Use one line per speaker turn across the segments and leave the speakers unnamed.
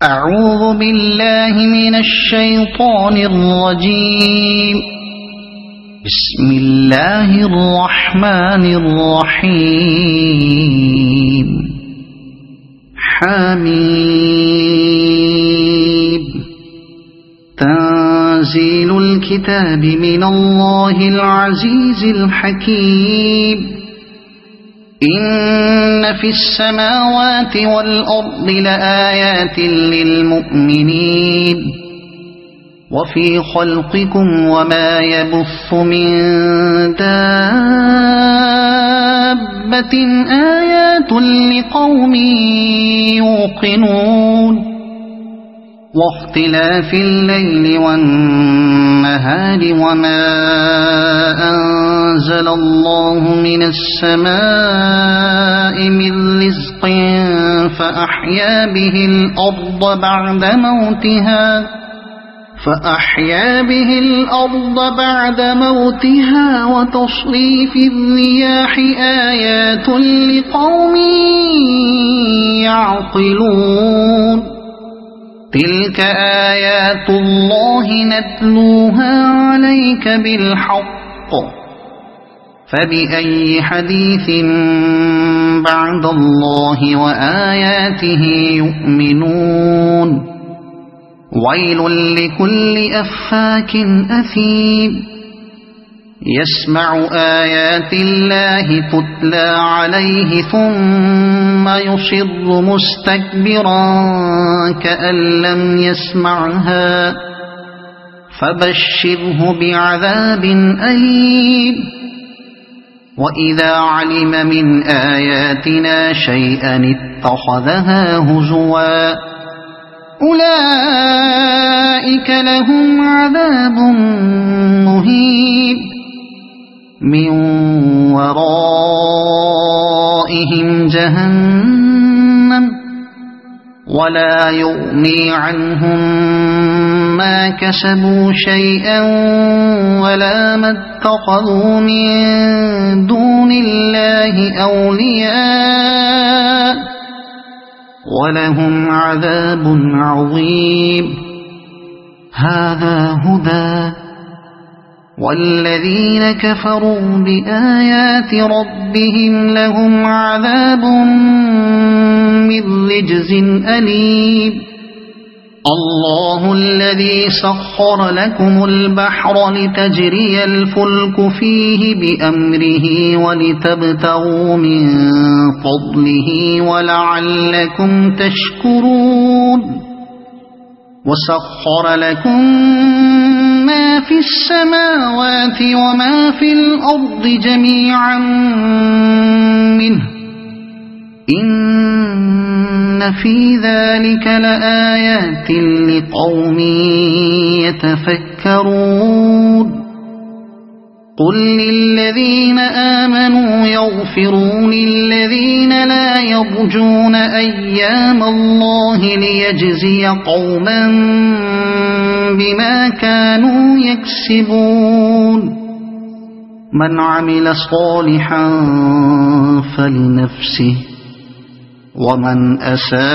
أعوذ بالله من الشيطان الرجيم. بسم الله الرحمن الرحيم. حميم. تنزيل الكتاب من الله العزيز الحكيم. إن في السماوات والأرض لآيات للمؤمنين وفي خلقكم وما يبث من دابة آيات لقوم يوقنون واختلاف الليل والنهار وما أنزل الله من السماء من رزق فأحيا به الأرض بعد موتها وتصريف الرياح آيات لقوم يعقلون. تلك آيات الله نتلوها عليك بالحق فبأي حديث بعد الله وآياته يؤمنون. ويل لكل أفاك أثيم يسمع آيات الله تتلى عليه ثم يصر مستكبرا كأن لم يسمعها فبشره بعذاب أليم. وإذا علم من آياتنا شيئا اتخذها هزوا أولئك لهم عذاب مهين من ورائهم جهنم ولا يغني عنهم ما كسبوا شيئا ولا ما اتخذوا من دون الله أولياء ولهم عذاب عظيم. هذا هدى والذين كفروا بآيات ربهم لهم عذاب من رجز أليم. الله الذي سخر لكم البحر لتجري الفلك فيه بأمره ولتبتغوا من فضله ولعلكم تشكرون. وسخر لكم ما في السماوات وما في الأرض جميعا منه إن في ذلك لآيات لقوم يتفكرون. قل للذين آمنوا يغفروا للذين لا يرجون أيام الله ليجزي قوما بما كانوا يكسبون. من عمل صالحا فلنفسه ومن أساء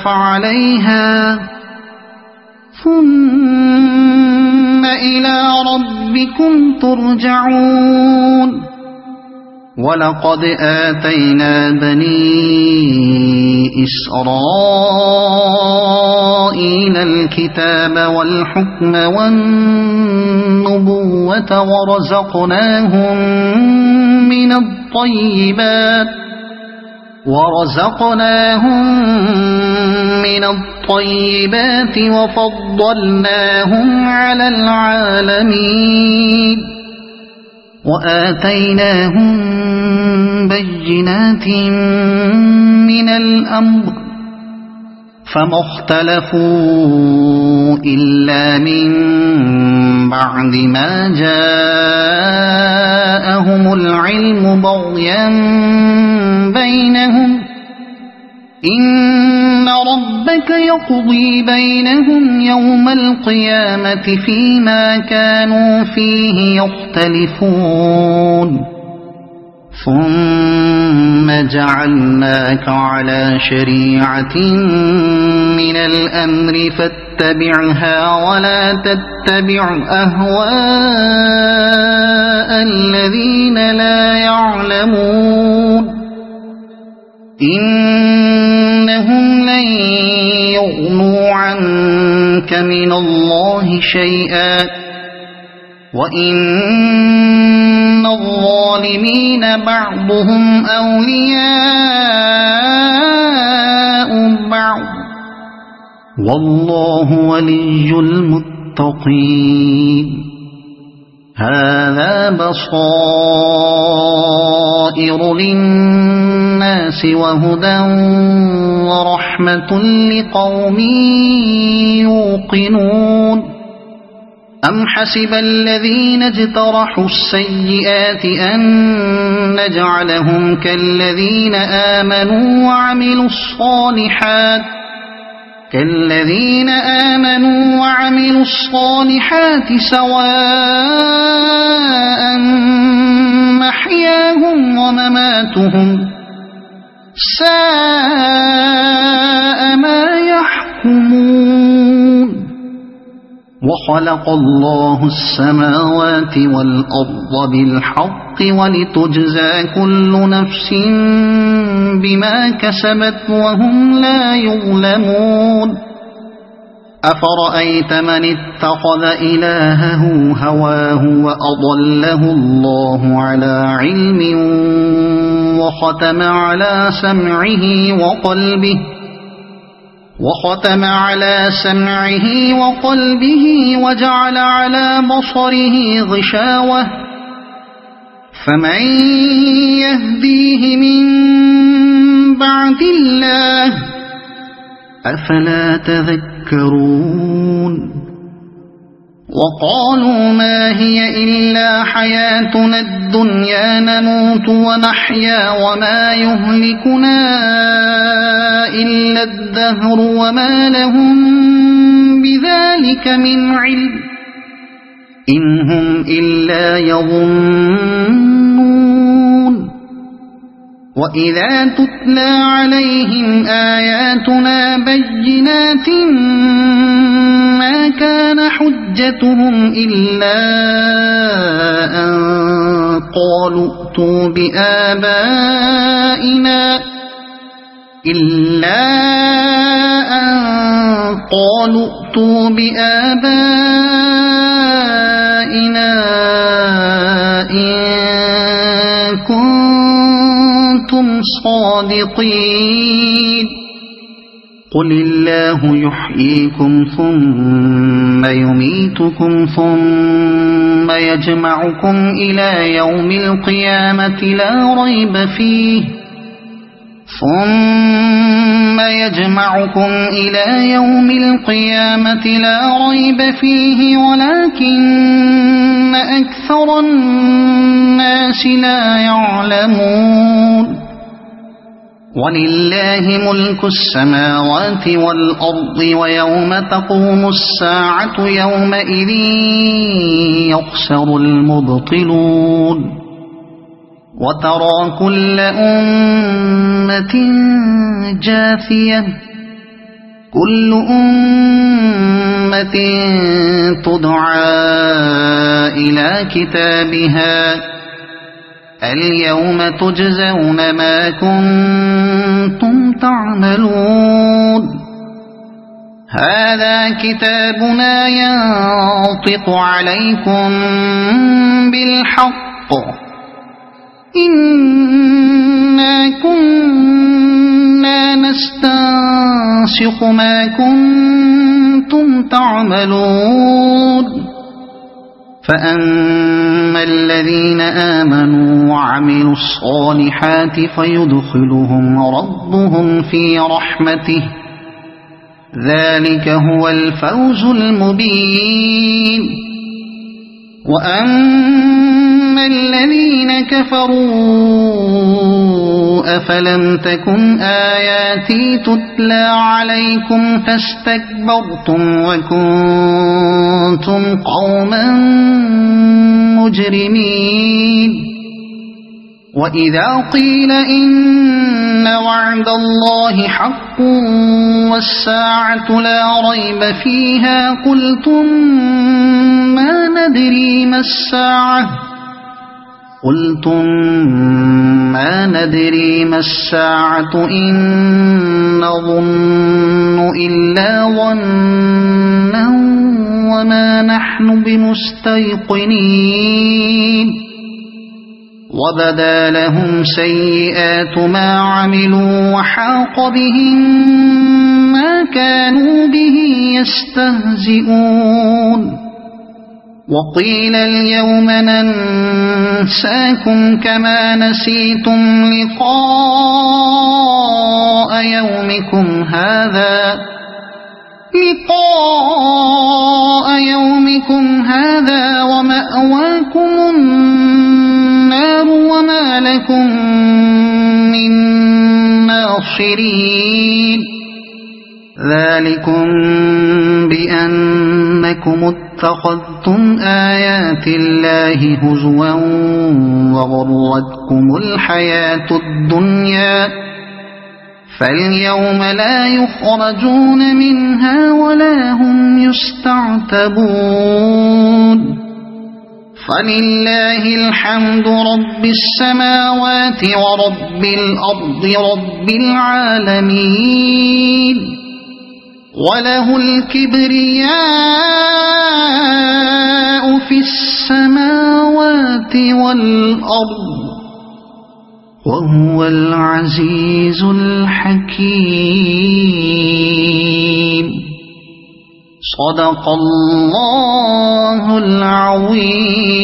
فعليها ثم إلى ربكم ترجعون. ولقد آتينا بني إسرائيل الكتاب والحكم والنبوة ورزقناهم من الطيبات وفضلناهم على العالمين وآتيناهم بينات من الأمر فما اختلفوا إلا من بعد ما جاءهم العلم بغيا بينهم إن ربك يقضي بينهم يوم القيامة فيما كانوا فيه يختلفون. ثم جعلناك على شريعة من الأمر فاتبعها ولا تتبع أهواء الذين لا يعلمون إنهم لن يغنوا عنك من الله شيئا وإن الظالمين بعضهم أولياء بعض والله ولي المتقين هذا بصائر للناس وهدى ورحمة لقوم يوقنون أم حسب الذين اجترحوا السيئات أن نجعلهم كالذين آمنوا وعملوا الصالحات سواء محياهم ومماتهم ساء ما يحكمون وخلق الله السماوات والأرض بالحق ولتجزى كل نفس بما كسبت وهم لا يظلمون أفرأيت من اتخذ إلهه هواه وأضله الله على علم وختم على سمعه وقلبه وجعل على بصره غشاوة فمن يهديه من بعد الله أفلا تذكرون وقالوا ما هي إلا حياتنا الدنيا نموت ونحيا وما يهلكنا إلا الدهر وما لهم بذلك من علم إن هم إلا يظنون وإذا تتلى عليهم آياتنا بينات ما كان حجتهم إلا أن قالوا ائتوا بآبائنا إن كنتم صادقين قل الله يحييكم ثم يميتكم ثم يجمعكم إلى يوم القيامة لا ريب فيه ولكن أكثر الناس لا يعلمون ولله ملك السماوات والأرض ويوم تقوم الساعة يومئذ يخسر المبطلون وترى كل أمة جاثية كل أمة تدعى إلى كتابها اليوم تجزون ما كنتم تعملون هذا كتابنا ينطق عليكم بالحق إنا كنا نستنسخ ما كنتم تعملون فأما الذين آمنوا وعملوا الصالحات فيدخلهم ربهم في رحمته ذلك هو الفوز المبين وأما الذين كفروا أفلم تكن آياتي تتلى عليكم فاستكبرتم وكنتم قوما مجرمين وَإِذَا قِيلَ إِنَّ وَعْدَ اللَّهِ حَقٌّ وَالسَّاعَةُ لَا رَيْبَ فِيهَا قُلْتُم مَّا نَدْرِي مَا السَّاعَةُ إِن نَّظُنُّ إِلَّا ظَنًّا وَمَا نَحْنُ بِمُسْتَيْقِنِينَ وَبَدَا لَهُمْ سَيِّئَاتُ مَا عَمِلُوا وَحَاقَ بِهِم مَّا كَانُوا بِهِ يَسْتَهْزِئُونَ وَقِيلَ الْيَوْمَ نَنسَاكُمْ كَمَا نَسِيتُمْ لِقَاءَ يَوْمِكُمْ هَٰذَا وَمَأْوَاكُمُ النَّارُ وَمَا لَكُم مِّن نَّاصِرِينَ ذَٰلِكُم بِأَنَّكُمُ اتَّخَذْتُمْ آيَاتِ اللَّهِ هُزُوًا وَغَرَّتْكُمُ الْحَيَاةُ الدُّنْيَا فَالْيَوْمَ لَا يُخْرَجُونَ مِنْهَا وَلَا هُمْ يُسْتَعْتَبُونَ فَلِلَّهِ الْحَمْدُ رَبِّ السَّمَاوَاتِ وَرَبِّ الْأَرْضِ رَبِّ الْعَالَمِينَ وَلَهُ الْكِبْرِيَاءُ فِي السَّمَاوَاتِ وَالْأَرْضِ وَهُوَ الْعَزِيزُ الْحَكِيمُ صدق الله العظيم.